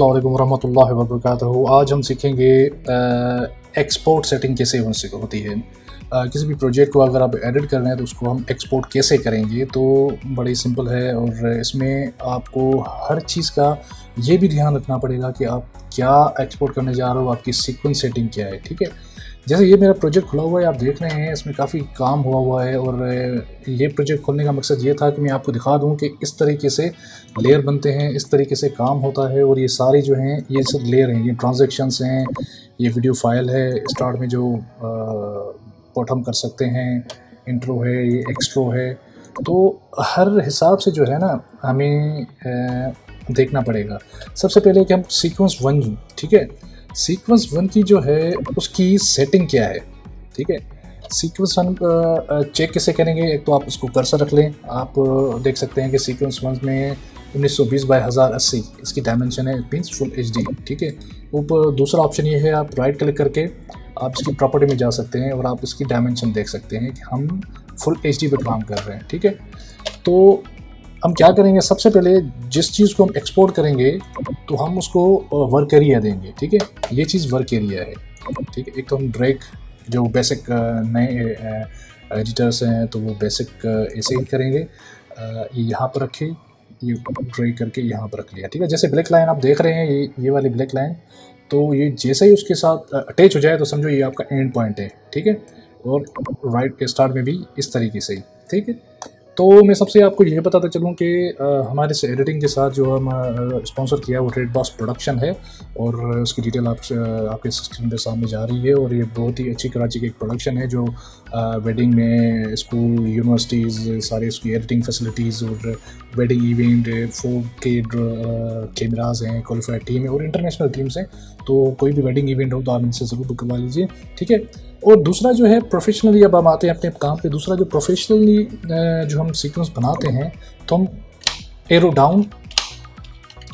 अस्सलाम वालेकुम रहमतुल्लाहि व बरकातहू। आज हम सीखेंगे एक्सपोर्ट सेटिंग कैसे होती है। किसी भी प्रोजेक्ट को अगर आप एडिट कर रहे हैं तो उसको हम एक्सपोर्ट कैसे करेंगे, तो बड़ी सिंपल है। और इसमें आपको हर चीज़ का ये भी ध्यान रखना पड़ेगा कि आप क्या एक्सपोर्ट करने जा रहे हो, आपकी सीक्वेंस सेटिंग क्या है। ठीक है, जैसे ये मेरा प्रोजेक्ट खुला हुआ है, आप देख रहे हैं इसमें काफ़ी काम हुआ है। और ये प्रोजेक्ट खोलने का मकसद ये था कि मैं आपको दिखा दूं कि इस तरीके से लेयर बनते हैं, इस तरीके से काम होता है। और ये सारी जो हैं ये सब लेयर हैं, ये ट्रांजैक्शंस हैं, ये वीडियो फाइल है, स्टार्ट में जो बॉटम कर सकते हैं, इंट्रो है, ये एक्सट्रो है। तो हर हिसाब से जो है ना हमें देखना पड़ेगा। सबसे पहले कि हम सीक्वेंस 1, ठीक है, सीक्वेंस 1 की जो है उसकी सेटिंग क्या है। ठीक है, सीक्वेंस 1 चेक कैसे करेंगे। एक तो आप उसको कर्सर रख लें, आप देख सकते हैं कि सीक्वेंस 1 में 1920 बाय 1080 इसकी डायमेंशन है, मीन्स फुल HD। ठीक है, ऊपर दूसरा ऑप्शन ये है, आप राइट क्लिक करके आप इसकी प्रॉपर्टी में जा सकते हैं और आप इसकी डायमेंशन देख सकते हैं कि हम फुल HD पे काम कर रहे हैं। ठीक है, तो हम क्या करेंगे, सबसे पहले जिस चीज़ को हम एक्सपोर्ट करेंगे तो हम उसको वर्क एरिया देंगे। ठीक है, ये चीज़ वर्क एरिया है। ठीक है, एक तो हम ड्रैग जो बेसिक नए एडिटर्स हैं तो वो बेसिक ऐसे ही करेंगे, ये यहाँ पर रखे, ये ड्रैग करके यहाँ पर रख लिया। ठीक है, जैसे ब्लैक लाइन आप देख रहे हैं, ये वाली ब्लैक लाइन, तो ये जैसे ही उसके साथ अटैच हो जाए तो समझो ये आपका एंड पॉइंट है। ठीक है, और राइट स्टार्ट में भी इस तरीके से ही। ठीक है, तो मैं सबसे आपको ये बताता चलूँ कि हमारे इस एडिटिंग के साथ जो हम स्पॉन्सर किया है वो रेड बॉस प्रोडक्शन है, और उसकी डिटेल आपके स्क्रीन पे सामने जा रही है। और ये बहुत ही अच्छी कराची की एक प्रोडक्शन है जो वेडिंग में, स्कूल, यूनिवर्सिटीज़, सारे उसकी एडिटिंग फैसिलिटीज़ और वेडिंग इवेंट, 4K कैमराज हैं, क्वालिफाइड टीम है और इंटरनेशनल टीम्स हैं। तो कोई भी वेडिंग इवेंट हो तो आप इनसे ज़रूर बुक करवा लीजिए। ठीक है, और दूसरा जो है प्रोफेशनली, अब हम आते हैं अपने काम पे, दूसरा जो प्रोफेशनली जो हम सीक्वेंस बनाते हैं तो हम एरो डाउन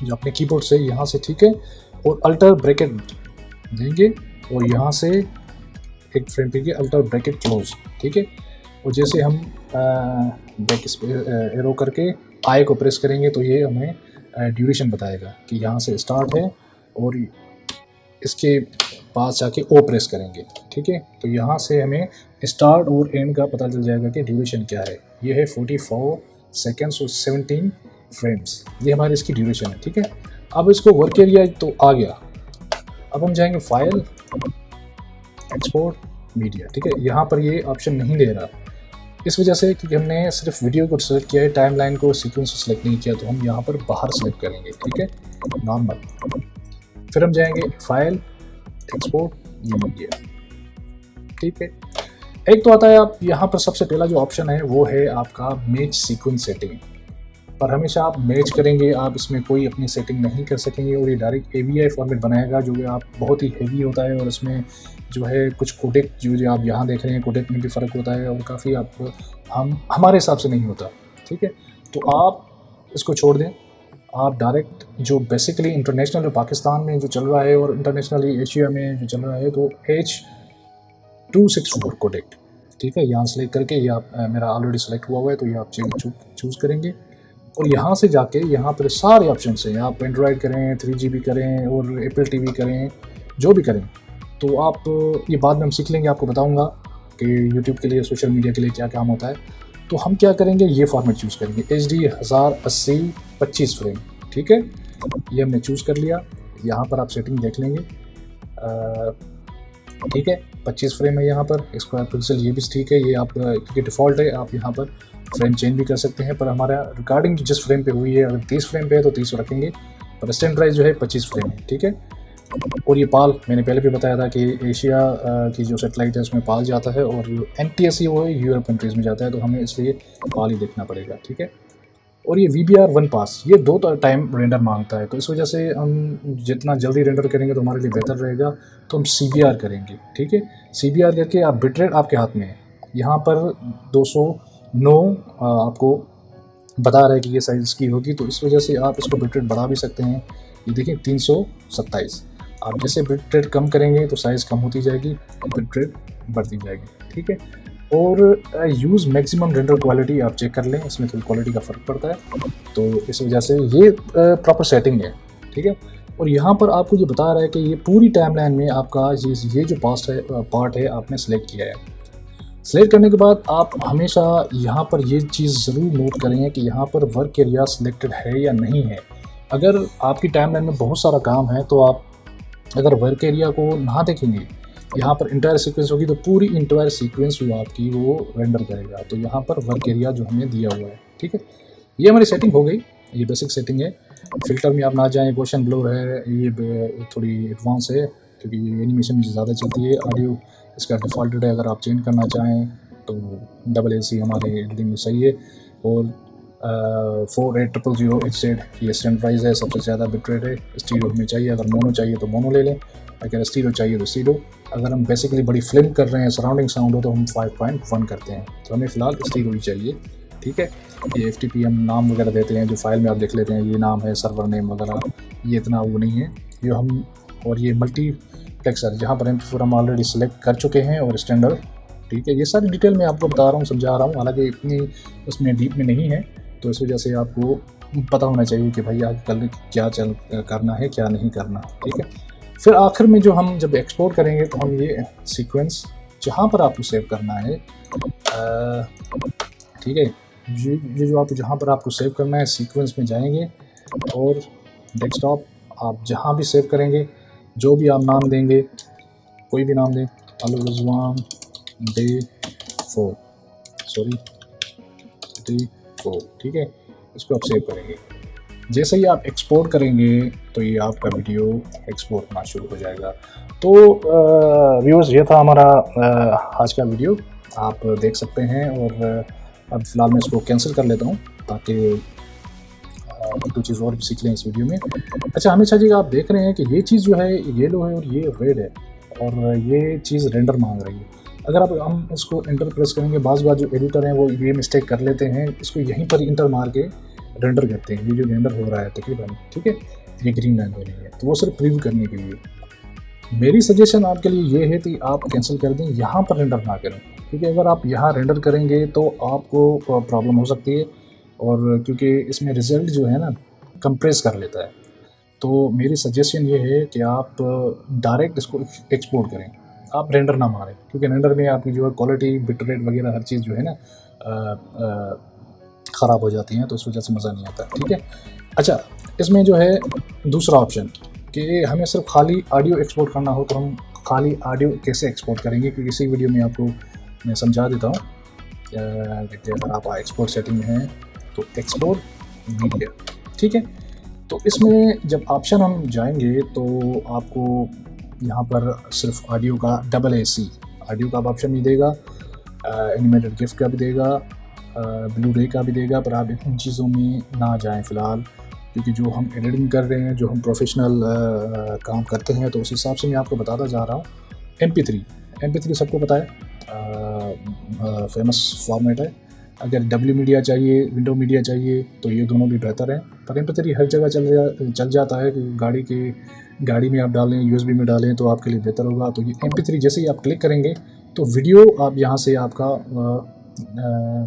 जो अपने कीबोर्ड से यहाँ से, ठीक है, और अल्टर ब्रैकेट देंगे और यहाँ से एक फ्रेम पे अल्टर ब्रैकेट क्लोज। ठीक है, और जैसे हम बैक एरो करके आई को प्रेस करेंगे तो ये हमें ड्यूरेशन बताएगा कि यहाँ से स्टार्ट है, और इसके पास जाके ओ प्रेस करेंगे। ठीक है, तो यहाँ से हमें स्टार्ट और एंड का पता चल जाएगा कि ड्यूरेशन क्या है। ये है 44 सेकेंड्स और 17 फ्रेम्स, ये हमारी इसकी ड्यूरेशन है। ठीक है, अब इसको वर्क एरिया तो आ गया, अब हम जाएंगे फाइल, एक्सपोर्ट, मीडिया। ठीक है, यहाँ पर ये ऑप्शन नहीं दे रहा, इस वजह से क्योंकि हमने सिर्फ वीडियो को सिलेक्ट किया है, टाइमलाइन को, सीक्वेंस को सिलेक्ट नहीं किया, तो हम यहाँ पर बाहर सेलेक्ट करेंगे। ठीक है, नॉर्मल, फिर हम जाएंगे फाइल, एक्सपोर्ट, मीडिया। ठीक है, एक तो आता है आप यहाँ पर सबसे पहला जो ऑप्शन है वो है आपका मैच सीक्वेंस सेटिंग, पर हमेशा आप मैच करेंगे, आप इसमें कोई अपनी सेटिंग नहीं कर सकेंगे और ये डायरेक्ट AVI फॉर्मेट बनाएगा जो कि आप बहुत ही हेवी होता है। और इसमें जो है कुछ कोडेक जो आप यहाँ देख रहे हैं, कोडेक में भी फ़र्क होता है और काफ़ी आप हमारे हिसाब से नहीं होता। ठीक है, तो आप इसको छोड़ दें, आप डायरेक्ट जो बेसिकली इंटरनेशनल जो पाकिस्तान में जो चल रहा है और इंटरनेशनली एशिया में जो चल रहा है, तो H264 कोडेक। ठीक है, यहाँ सेलेक्ट करके, ये आप मेरा ऑलरेडी सेलेक्ट हुआ है तो ये आप चूज़ करेंगे और यहाँ से जाके यहाँ पर सारे ऑप्शन हैं। आप एंड्रॉयड करें, 3GB करें और एप्पल TV करें, जो भी करें, तो आप ये बाद में हम सीख लेंगे, आपको बताऊँगा कि यूट्यूब के लिए, सोशल मीडिया के लिए क्या काम होता है। तो हम क्या करेंगे, ये फॉर्मेट चूज़ करेंगे, HD 1080 25 फ्रेम। ठीक है, ये हमने चूज़ कर लिया, यहाँ पर आप सेटिंग देख लेंगे। ठीक है, 25 फ्रेम है यहाँ पर, स्क्वायर पिक्सल ये भी ठीक है, ये आप क्योंकि डिफ़ॉल्ट है, आप यहाँ पर फ्रेम चेंज भी कर सकते हैं, पर हमारा रिकॉर्डिंग जिस फ्रेम पे हुई है, अगर 30 फ्रेम पे है तो 30 रखेंगे, पर स्टैंडर्डाइज जो है 25 फ्रेम है। ठीक है, और ये पाल मैंने पहले भी बताया था कि एशिया की जो सेटेलाइट है उसमें पाल जाता है, और NTSC वो है यूरोप कंट्रीज़ में जाता है, तो हमें इसलिए पाल ही देखना पड़ेगा। ठीक है, और ये VBR 1 पास, ये 2 टाइम रेंडर मांगता है, तो इस वजह से हम जितना जल्दी रेंडर करेंगे तो हमारे लिए बेहतर रहेगा, तो हम CBR करेंगे। ठीक है, CBR करके आप बिटरेट आपके हाथ में है, यहाँ पर 209 आपको बता रहा है कि ये साइज़ की होगी, तो इस वजह से आप इसको बिटरेट बढ़ा भी सकते हैं। ये देखिए 327, आप जैसे बिटरेट कम करेंगे तो साइज़ कम होती जाएगी, बिटरेट बढ़ती जाएगी। ठीक है, और यूज़ मैक्सिमम रेंडर क्वालिटी आप चेक कर लें, इसमें थोड़ी क्वालिटी का फ़र्क पड़ता है, तो इस वजह से ये प्रॉपर सेटिंग है। ठीक है, और यहाँ पर आपको ये बता रहा है कि ये पूरी टाइमलाइन में आपका ये जो पार्ट है आपने सेलेक्ट किया है। सेलेक्ट करने के बाद आप हमेशा यहाँ पर ये चीज़ ज़रूर नोट करेंगे कि यहाँ पर वर्क एरिया सिलेक्टेड है या नहीं है। अगर आपकी टाइमलाइन में बहुत सारा काम है तो आप अगर वर्क एरिया को ना देखेंगे, यहाँ पर इंटायर सीक्वेंस होगी तो पूरी इंटायर सीक्वेंस जो आपकी वो रेंडर करेगा। तो यहाँ पर वर्क एरिया जो हमें दिया हुआ है, ठीक है। ये हमारी सेटिंग हो गई, ये बेसिक सेटिंग है। फिल्टर में आप ना जाएं, क्वेश्चन ब्लोर है, ये थोड़ी एडवांस है क्योंकि ये एनिमेशन ज़्यादा चलती है। ऑडियो इसका डिफ़ॉल्टेड है, अगर आप चेंज करना चाहें तो AC हमारे एडिटिंग में सही है। और 48000 HZ ये स्टैंडर्डाइज है, सबसे ज़्यादा बिट रेट है। स्टीरियो हमें चाहिए, अगर मोनो चाहिए तो मोनो ले लें, अगर स्टीरियो चाहिए तो स्टीरियो। अगर हम बेसिकली बड़ी फिल्म कर रहे हैं, सराउंडिंग साउंड हो तो हम 5.1 करते हैं। तो हमें फ़िलहाल स्टीरियो ही चाहिए, ठीक है। ये FTP हम नाम वगैरह देते हैं, जो फाइल में आप देख लेते हैं, ये नाम है सर्वर नेम वगैरह, ये इतना वो नहीं है ये हम। और ये मल्टीप्लेक्सर जहाँ पर MP4 हम ऑलरेडी सेलेक्ट कर चुके हैं, और स्टैंडर्ड, ठीक है। ये सारी डिटेल मैं आपको बता रहा हूँ, समझा रहा हूँ, हालांकि इतनी उसमें डीप में नहीं है, तो इस वजह से आपको पता होना चाहिए कि भाई आजकल क्या करना है क्या नहीं करना, ठीक है। फिर आखिर में जो हम जब एक्सपोर्ट करेंगे तो हम ये सीक्वेंस जहाँ पर आपको सेव करना है, ठीक है, ये जो आप जहाँ पर आपको सेव करना है सीक्वेंस में जाएंगे, और डेस्कटॉप आप जहाँ भी सेव करेंगे, जो भी आप नाम देंगे, कोई भी नाम दें, Al Rizwan Day 4, ठीक है, इसको आप सेव करेंगे। जैसे ही आप एक्सपोर्ट करेंगे तो ये आपका वीडियो एक्सपोर्ट होना शुरू हो जाएगा। तो व्यूअर्स, ये था हमारा आज का वीडियो, आप देख सकते हैं। और अब फ़िलहाल मैं इसको कैंसिल कर लेता हूँ ताकि एक दो चीज़ और भी सीख लें इस वीडियो में। अच्छा, हमेशा जी आप देख रहे हैं कि ये चीज़ जो है येलो है और ये रेड है, और ये चीज़ रेंडर मांग रही है। अगर आप हम इसको इंटर प्रेस करेंगे, बाज़ जो एडिटर हैं वो ये मिस्टेक कर लेते हैं, इसको यहीं पर इंटर मार के रेंडर करते हैं। ये जो रेंडर हो रहा है तकरीबन, ठीक है, ये ग्रीन लाइन हो रही है, तो वो सिर्फ प्रीव्यू करने के लिए। मेरी सजेशन आपके लिए ये है कि आप कैंसिल कर दें, यहाँ पर रेंडर ना करें, क्योंकि अगर आप यहाँ रेंडर करेंगे तो आपको प्रॉब्लम हो सकती है, और क्योंकि इसमें रिज़ल्ट जो है ना कंप्रेस कर लेता है। तो मेरी सजेशन ये है कि आप डायरेक्ट इसको एक्सपोर्ट करें, आप रेंडर ना मारें, क्योंकि रेंडर में आपकी जो है क्वालिटी, बिट रेट वगैरह हर चीज़ जो है ना ख़राब हो जाती हैं, तो इस वजह से मज़ा नहीं आता, ठीक है। अच्छा, इसमें जो है दूसरा ऑप्शन कि हमें सिर्फ खाली ऑडियो एक्सपोर्ट करना हो तो हम खाली ऑडियो कैसे एक्सपोर्ट करेंगे, क्योंकि इसी वीडियो में आपको मैं समझा देता हूँ। देखते हैं, अगर आप एक्सपोर्ट सेटिंग में हैं तो एक्सपोर्ट मीडिया, ठीक है। तो इसमें जब ऑप्शन हम जाएंगे तो आपको यहाँ पर सिर्फ ऑडियो का AAC ऑडियो का ऑप्शन भी देगा, एनिमेटेड गिफ का भी देगा, ब्लू रे का भी देगा, पर आप इन चीज़ों में ना जाएं फ़िलहाल, क्योंकि जो हम एडिटिंग कर रहे हैं, जो हम प्रोफेशनल काम करते हैं, तो उस हिसाब से मैं आपको बताता जा रहा हूँ। MP3 सबको पता है, फेमस फॉर्मेट है। अगर W मीडिया चाहिए, विंडो मीडिया चाहिए, तो ये दोनों भी बेहतर हैं, पर MP3 हर जगह चल जाता है। गाड़ी में आप डालें, USB में डालें तो आपके लिए बेहतर होगा। तो ये MP3 जैसे ही आप क्लिक करेंगे तो वीडियो आप यहाँ से आपका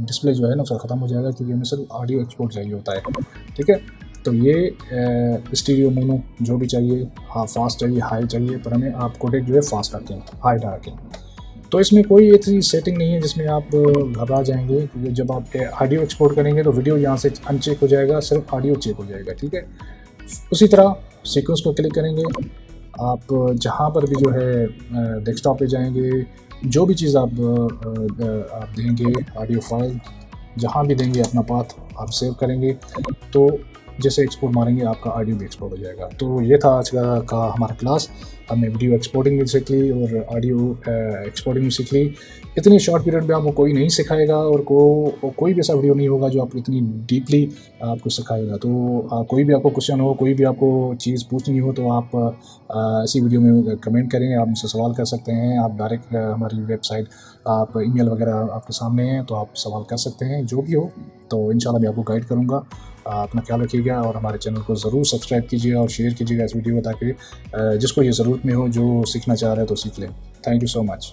डिस्प्ले जो है ना उसका ख़त्म हो जाएगा, क्योंकि हमें सिर्फ ऑडियो एक्सपोर्ट चाहिए होता है, ठीक है। तो ये स्टीरियो मोनो जो भी चाहिए, हाँ फास्ट चाहिए, हाई चाहिए, पर हमें आप कोडेक जो है फास्ट रखें, हाई ना रखें। तो इसमें कोई ऐसी सेटिंग नहीं है जिसमें आप घबरा जाएंगे, क्योंकि जब आप ऑडियो एक्सपोर्ट करेंगे तो वीडियो यहाँ से अनचेक हो जाएगा, सिर्फ ऑडियो चेक हो जाएगा, ठीक है। उसी तरह सीक्वेंस को क्लिक करेंगे, आप जहाँ पर भी जो है डेस्कटॉप पे जाएंगे, जो भी चीज़ आप देंगे, ऑडियो फाइल जहाँ भी देंगे, अपना पाथ आप सेव करेंगे, तो जैसे एक्सपोर्ट मारेंगे आपका ऑडियो भी एक्सपोर्ट हो जाएगा। तो ये था आज का हमारा क्लास। हमने वीडियो एक्सपोर्टिंग भी सीख ली और ऑडियो एक्सपोर्टिंग भी सीख ली। इतनी शॉर्ट पीरियड में आपको कोई नहीं सिखाएगा, और कोई भी ऐसा वीडियो नहीं होगा जो आपको इतनी डीपली आपको सिखाएगा। तो कोई भी आपको क्वेश्चन हो, कोई भी आपको चीज़ पूछनी हो, तो आप इसी वीडियो में कमेंट करें, आप मुझसे सवाल कर सकते हैं। आप डायरेक्ट हमारी वेबसाइट, आप ईमेल वगैरह आपके सामने हैं, तो आप सवाल कर सकते हैं, जो भी हो। तो इंशाल्लाह मैं आपको गाइड करूँगा। अपना ख्याल रखिएगा और हमारे चैनल को ज़रूर सब्सक्राइब कीजिएगा और शेयर कीजिएगा इस वीडियो को, ताकि जिसको ये ज़रूरत में हो, जो सीखना चाह रहा है तो सीख ले। Thank you so much.